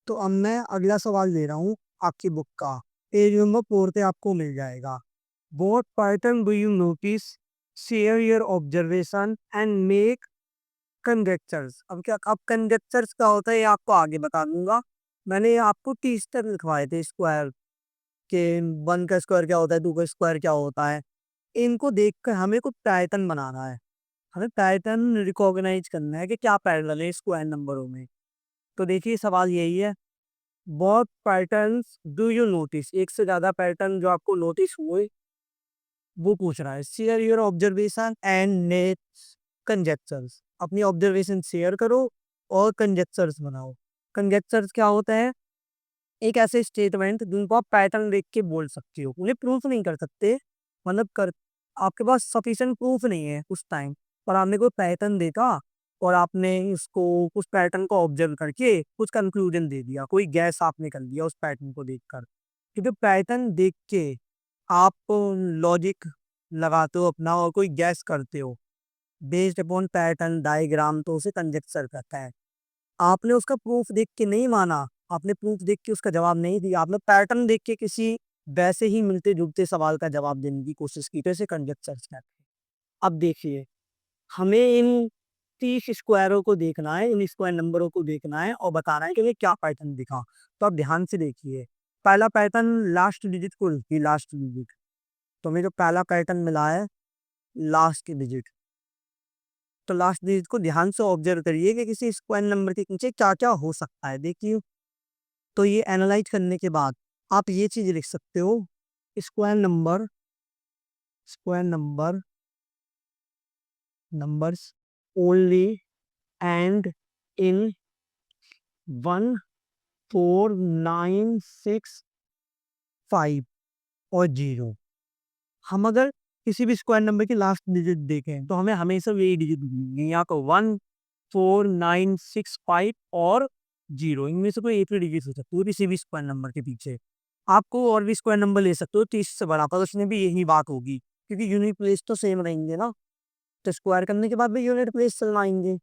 तो अब मैं अगला सवाल ले रहा हूँ आपकी बुक का। पेज नंबर 4 पे आपको मिल जाएगा। What pattern do you notice? Share your observation and make conjectures। अब conjectures क्या होता है ये आपको आगे बता दूंगा। मैंने आपको टी स्टेप लिखवाए थे स्क्वायर के। 1 का स्क्वायर क्या होता है, 2 का स्क्वायर क्या होता है। इनको देखकर हमें कुछ पैटर्न बनाना है। हमें पैटर्न रिकॉग्नाइज करना है कि क्या पैरेलल है स्क्वायर नंबरों में। तो देखिए सवाल यही है, बहुत पैटर्न्स डू यू नोटिस, एक से ज्यादा पैटर्न जो आपको नोटिस हुए वो पूछ रहा है। Share your observation and net conjectures. अपनी ऑब्जर्वेशन शेयर करो और कंजेक्चर्स बनाओ। कंजेक्चर्स क्या होता है, एक ऐसे स्टेटमेंट जिनको आप पैटर्न देख के बोल सकते हो, उन्हें प्रूफ नहीं कर सकते। मतलब कर आपके पास सफिशिएंट प्रूफ नहीं है उस टाइम, पर आपने कोई पैटर्न देखा और आपने इसको उस पैटर्न को ऑब्जर्व करके कुछ कंक्लूजन दे दिया, कोई गैस आपने कर दिया उस पैटर्न को देखकर। क्योंकि पैटर्न देख के आप लॉजिक लगाते हो अपना और कोई गैस करते हो बेस्ड अपॉन पैटर्न डायग्राम, तो उसे कंजेक्चर कहता है। आपने उसका प्रूफ देख के नहीं माना, आपने प्रूफ देख के उसका जवाब नहीं दिया, आपने पैटर्न देख के किसी वैसे ही मिलते जुलते सवाल का जवाब देने की कोशिश की, तो इसे कंजेक्चर्स कहते हैं। अब देखिए, हमें इन 30 स्क्वायरों को देखना है, इन स्क्वायर नंबरों को देखना है और बताना है कि ये क्या पैटर्न दिखा। तो आप ध्यान से देखिए, पहला पैटर्न लास्ट डिजिट को लिखिए, लास्ट डिजिट। तो हमें जो पहला पैटर्न मिला है लास्ट डिजिट, तो लास्ट डिजिट को ध्यान से ऑब्जर्व करिए कि किसी स्क्वायर नंबर के नीचे क्या क्या हो सकता है। देखिए, तो ये एनालाइज करने के बाद आप ये चीज लिख सकते हो, square number, square number, numbers only and in 1 4 9 6 5 और 0। हम अगर किसी भी स्क्वायर नंबर की लास्ट डिजिट देखें तो हमें हमेशा यही डिजिट मिलेंगे, यहाँ को 1 4 9 6 5 और 0, इनमें से कोई एक भी डिजिट हो सकती है किसी भी स्क्वायर नंबर के पीछे। आपको और भी स्क्वायर नंबर ले सकते हो 30 से बड़ा, पर उसमें भी यही बात होगी क्योंकि यूनिट प्लेस तो सेम रहेंगे ना। तो स्क्वायर करने के बाद भी यूनिट प्लेस चलना आएंगे।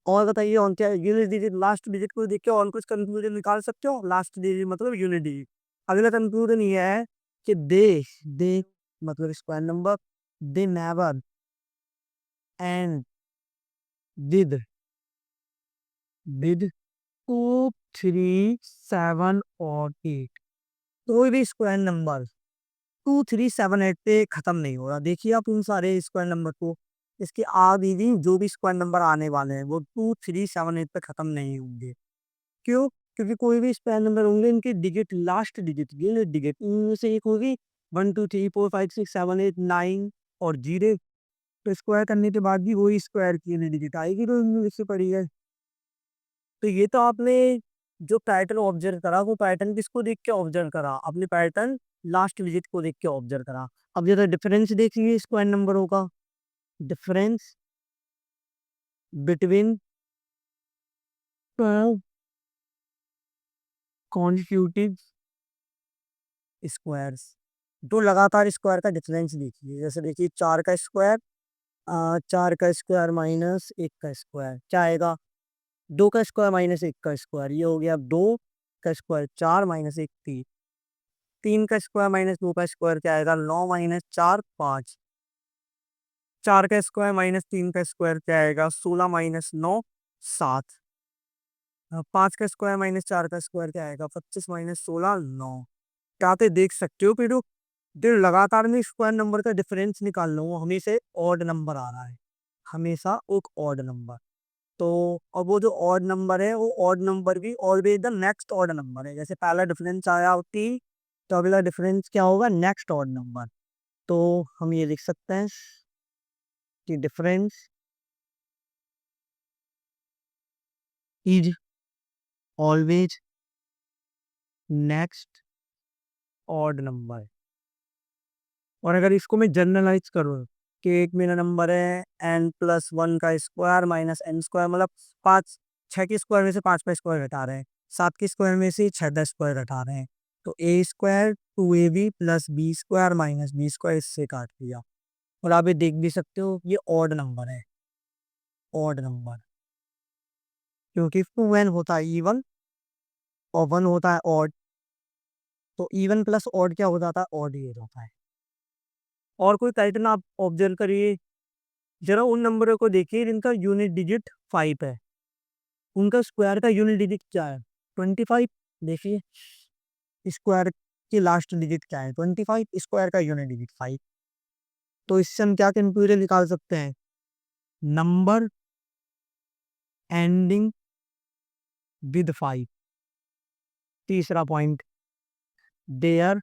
और बताइए और क्या, यूनिट डिजिट लास्ट डिजिट को देख के और कुछ कंक्लूजन निकाल सकते हो। लास्ट डिजिट मतलब यूनिट डिजिट। अगला कंक्लूजन ये है कि दे मतलब square number, they never and did did 2 3 7 और 8, कोई भी स्क्वायर नंबर 2 3 7 8 पे खत्म नहीं हो रहा। देखिए आप उन सारे स्क्वायर नंबर को, इसके आगे भी जो भी स्क्वायर नंबर आने वाले हैं वो 2 3 7 8 पे खत्म नहीं होंगे। क्यों? क्योंकि कोई भी स्क्वायर नंबर होंगे इनके digit last digit unit digit इनमें से एक होगी। 1 2 3 4 5 6 7 8 9 और 0। तो स्क्वायर करने के बाद भी वही स्क्वायर की यूनिट डिजिट आएगी तो इंग्लिश से पड़ी है। तो ये तो आपने जो पैटर्न ऑब्जर्व करा वो पैटर्न किसको देख के ऑब्जर्व करा, अपने पैटर्न लास्ट डिजिट को देख के ऑब्जर्व करा। अब जरा डिफरेंस देखिए स्क्वायर नंबरों का। डिफरेंस बिटवीन 12 कॉन्जिक्यूटिव स्क्वायर्स, दो लगातार स्क्वायर का डिफरेंस देखिए। जैसे देखिए 4 का स्क्वायर, 4 का स्क्वायर माइनस 1 का स्क्वायर क्या आएगा, 2 का स्क्वायर माइनस 1 का स्क्वायर, ये हो गया 2 का स्क्वायर, 4 माइनस 1 3। 3 का स्क्वायर माइनस 2 का स्क्वायर क्या आएगा, 9 माइनस 4 5। 4 का स्क्वायर माइनस 3 का स्क्वायर क्या आएगा, 16 माइनस 9 7। 5 का स्क्वायर माइनस 4 का स्क्वायर क्या आएगा, 25 माइनस 16 9। क्या आप ये देख सकते हो कि जो लगातार में स्क्वायर नंबर का डिफरेंस निकाल लो वो हमेशा ऑड नंबर आ रहा है, हमेशा एक ऑड नंबर। तो और वो जो ऑड नंबर है वो ऑड नंबर भी always the next odd number है। जैसे पहला डिफरेंस आया 3, तो अगला डिफरेंस क्या होगा, नेक्स्ट ऑड नंबर। तो हम ये लिख सकते हैं कि difference is always next odd number. और अगर इसको मैं जनरलाइज करूँ कि एक मेरा नंबर है n+1 का स्क्वायर माइनस एन स्क्वायर, मतलब 6 के स्क्वायर में से 5 का स्क्वायर घटा रहे हैं, 7 के स्क्वायर में से 6 का स्क्वायर घटा रहे हैं। तो a square 2ab plus b square minus b square, इससे काट दिया। और आप ये देख भी सकते हो ये ऑड नंबर है, ऑड नंबर, क्योंकि 2n होता है इवन और 1 होता है ऑड, तो इवन प्लस ऑड क्या हो जाता है, ऑड ही हो जाता है। और कोई पैटर्न आप ऑब्जर्व करिए, जरा उन नंबरों को देखिए जिनका यूनिट डिजिट 5 है, उनका स्क्वायर का यूनिट डिजिट क्या है, 25। देखिए स्क्वायर की लास्ट डिजिट क्या है, 25, स्क्वायर का यूनिट डिजिट 5। तो इससे हम क्या कंक्लूजन निकाल सकते हैं, नंबर एंडिंग विद 5। तीसरा point, their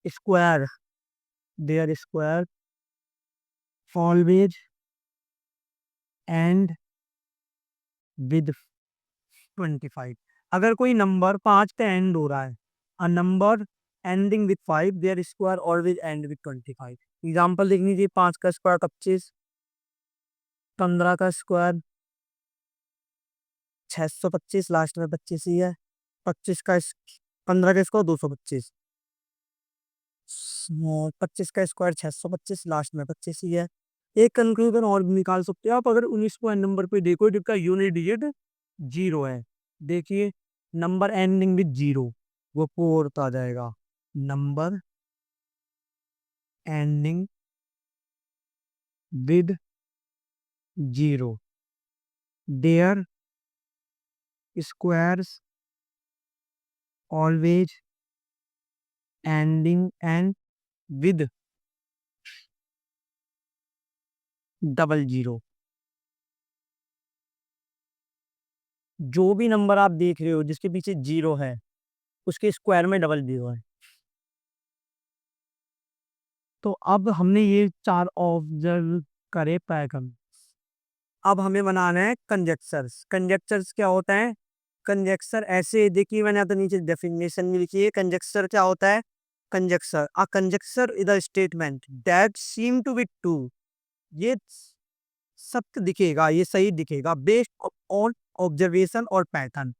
square, their square always end with 25। अगर कोई नंबर 5 पे एंड हो रहा है, a number ending with 5 their square always end with 25। Example देख लीजिए, 5 का स्क्वायर 25, 15 का स्क्वायर 625, लास्ट में 25 ही है, 25 का 15 का स्क्वायर 225, 25 का स्क्वायर 625, लास्ट में 25 ही है। एक कंक्लूजन और भी निकाल सकते हो आप, अगर 19 को एन नंबर पे देखो जिसका यूनिट डिजिट 0 है, देखिए नंबर एंडिंग विद 0, वो फोर्थ आ जाएगा, number ending with 0 their squares always ending and with double zero. जो भी नंबर आप देख रहे हो जिसके पीछे 0 है, उसके स्क्वायर में डबल जीरो है। तो अब हमने ये 4 ऑब्जर्व करे पैटर्न, अब हमें बनाना है कंजक्शर्स। कंजक्शर्स क्या होता है, कंजक्शर ऐसे देखिए, मैंने तो नीचे डेफिनेशन में लिखी है, कंजक्शर क्या होता है, conjecture, a conjecture is a statement that seem to be true, ये सत्य दिखेगा, ये सही दिखेगा, बेस्ड ऑन ऑब्जर्वेशन और पैटर्न।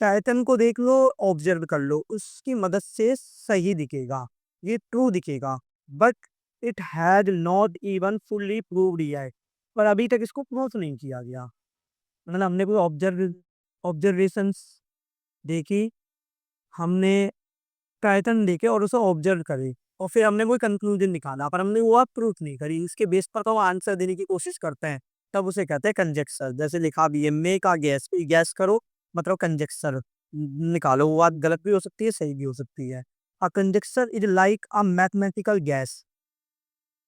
पैटर्न को देख लो, ऑब्जर्व कर लो, उसकी मदद से सही दिखेगा, ये ट्रू दिखेगा, but it had not even fully proved yet, पर अभी तक इसको प्रूव नहीं किया गया। मतलब हमने कोई ऑब्जर्वेशंस देखी, हमने पैटर्न देखे और उसे ऑब्जर्व करे, और फिर हमने कोई कंक्लूजन निकाला, पर हमने वो प्रूफ नहीं करी, इसके बेस पर तो वो आंसर देने की कोशिश करते हैं, तब उसे कहते हैं कंजेक्सर। जैसे लिखा भी है, मे का गैस, गैस करो मतलब कंजेक्सर निकालो, वो बात गलत भी हो सकती है, सही भी हो सकती है। A conjecture is like a mathematical guess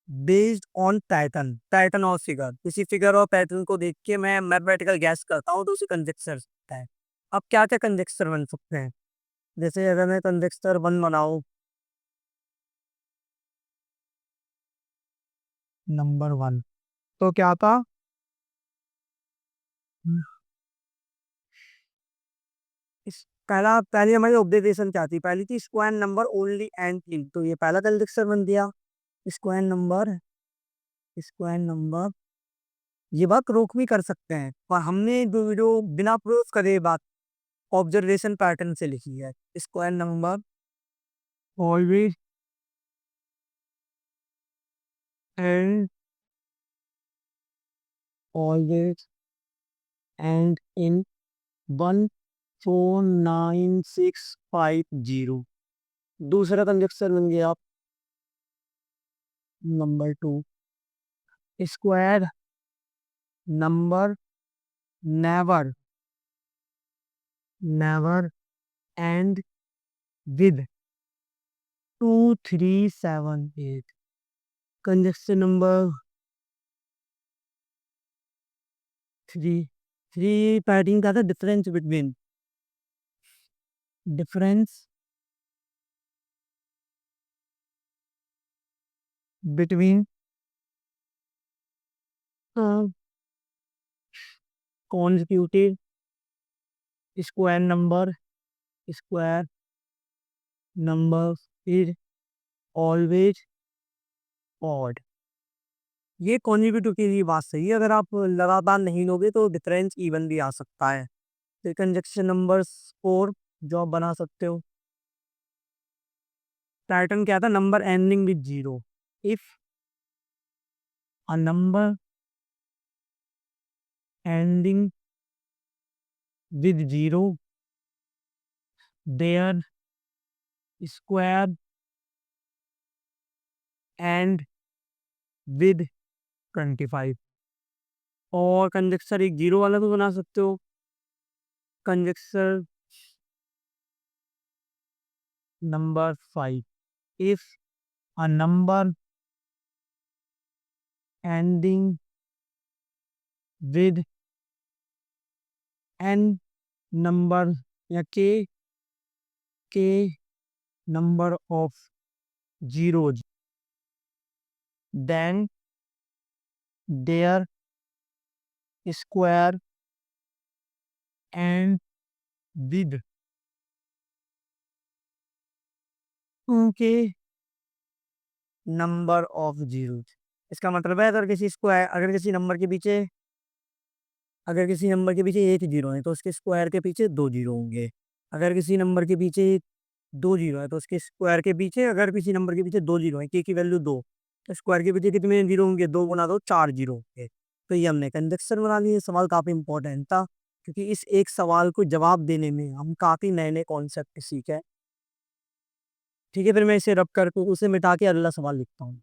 based on pattern, pattern और फिगर, किसी फिगर और पैटर्न को देख के मैं मैथमेटिकल गैस करता हूँ, तो उसे कंजेक्सर है। अब क्या क्या कंजेक्सर बन सकते हैं, जैसे अगर मैं कंजेक्सर 1 बनाऊं, नंबर 1, तो क्या था, इस पहली हमारी ऑब्जर्वेशन क्या थी, पहली थी स्क्वायर नंबर ओनली एंड थी, तो ये पहला कंजक्शन बन दिया, स्क्वायर नंबर, स्क्वायर नंबर। ये बात रोक भी कर सकते हैं, पर हमने जो वीडियो बिना प्रूफ करे बात ऑब्जर्वेशन पैटर्न से लिखी है, square number always and, always and in 149650। दूसरा कंजक्शन बन गया आप, number 2, square number never, never and with 2378। Conjunction number 3, 3 padding का था, difference between, difference between consecutive square number, square number is always odd. ये कॉन्जिक्यूटिव की भी बात सही है, अगर आप लगातार नहीं लोगे तो डिफरेंस इवन भी आ सकता है। फिर कंजक्शन नंबर 4 जो आप बना सकते हो, पैटर्न क्या था, number ending with 0, if a number ending with 0 their square end with 25। और कंजक्सर एक जीरो वाला भी बना सकते हो। Conjecture number 5, if a number ending with n number या k number of zeros, then their square and with k number of zero. इसका मतलब है अगर किसी नंबर के पीछे एक जीरो है तो उसके स्क्वायर के पीछे दो जीरो होंगे। अगर किसी नंबर के पीछे दो जीरो है तो उसके स्क्वायर के पीछे, अगर किसी नंबर के पीछे दो जीरो है, के की वैल्यू दो, तो स्क्वायर के पीछे कितने जीरो होंगे? दो गुना दो, चार जीरो होंगे। तो ये हमने कंजक्शन बना लिया। सवाल काफी इंपॉर्टेंट था क्योंकि इस एक सवाल को जवाब देने में हम काफी नए नए कॉन्सेप्ट सीखे। ठीक है, फिर मैं इसे रब करके उसे मिटा के अगला सवाल लिखता हूँ।